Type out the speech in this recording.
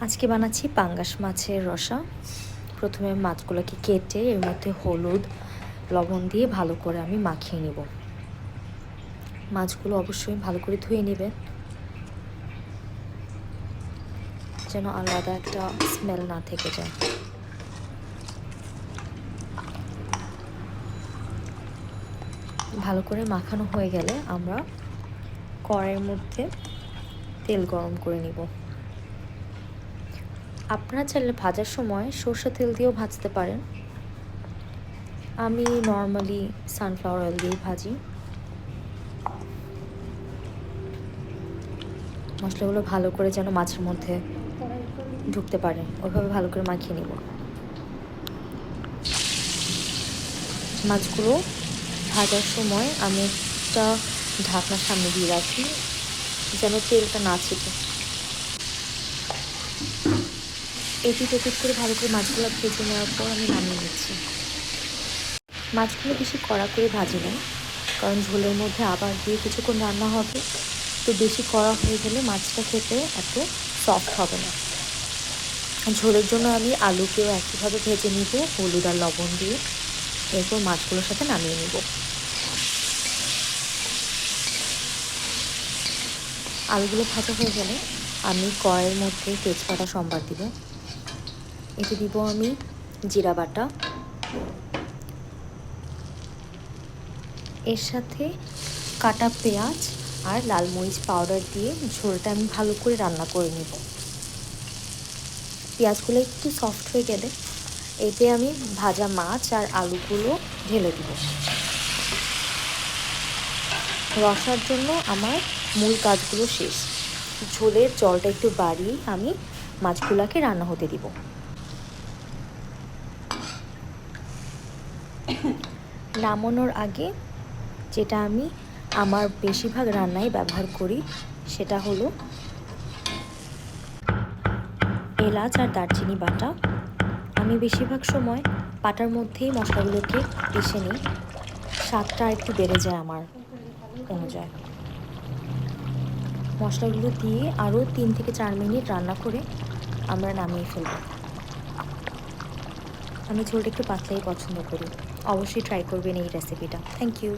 আজকে বানাচ্ছি পাঙ্গাস মাছের রসা। প্রথমে মাছগুলোকে কেটে এর মধ্যে হলুদ লবণ দিয়ে ভালো করে আমি মাখিয়ে নেব। মাছগুলো অবশ্যই ভালো করে ধুয়ে নেবেন যেন আলাদা একটা স্মেল না থেকে যায়। ভালো করে মাখানো হয়ে গেলে আমরা কড়াইয়ের মধ্যে তেল গরম করে নিব। আপনারা চাইলে ভাজার সময় সরষের তেল দিয়েও ভাজতে পারেন। আমি নর্মালি সানফ্লাওয়ার অয়েল দিয়েই ভাজি। মশলাগুলো ভালো করে যেন মাছের মধ্যে ঢুকতে পারে ওইভাবে ভালো করে মাখিয়ে নিব। মাছগুলো ভাজার সময় আমি একটা ঢাকনার সামনে দিয়ে রাখি যেন তেলটা না ছিটে। এপিট ওপিট করে ভালো করে মাছগুলো ভেজে নেওয়ার পর আমি নামিয়ে নিচ্ছি। মাছগুলো বেশি কড়া করে ভাজি না, কারণ ঝোলের মধ্যে আবার দিয়ে কিছুক্ষণ রান্না হবে, তো বেশি কড়া হয়ে গেলে মাছটা খেতে এত সফট হবে না। ঝোলের জন্য আমি আলুকেও একইভাবে ভেজে নিব হলুদ আর লবণ দিয়ে, এরপর মাছগুলোর সাথে নামিয়ে নিব। আলুগুলো ভাজা হয়ে গেলে আমি কড়াইয়ের মধ্যে তেজপাতা সম্বার দিব। এতে দিব আমি জিরা বাটা, এর সাথে কাটা পেঁয়াজ আর লাল মরিচ পাউডার দিয়ে ঝোলটা আমি ভালো করে রান্না করে নেব। পেঁয়াজগুলো একটু সফট হয়ে গেলে এতে আমি ভাজা মাছ আর আলুগুলো ঢেলে দিব। রসার জন্য আমার মূল কাজগুলো শেষ। ঝোলের জলটা একটু বাড়িয়ে আমি মাছগুলোকে রান্না হতে দিব। নামানোর আগে যেটা আমি আমার বেশিরভাগ রান্নায় ব্যবহার করি সেটা হলো এলাচ আর দারচিনি বাটা। আমি বেশিরভাগ সময় পাটার মধ্যেই মশলাগুলোকে পিষে নিই, স্বাদটা একটু বেড়ে যায় আমার অনুযায়ী। মশলাগুলো দিয়ে আরও 3 থেকে 4 মিনিট রান্না করে আমরা নামিয়ে ফেলব। আমি ঝোলটা একটু পাতলাই পছন্দ করি। অবশ্যই ট্রাই করবেন এই রেসিপিটা। Thank you.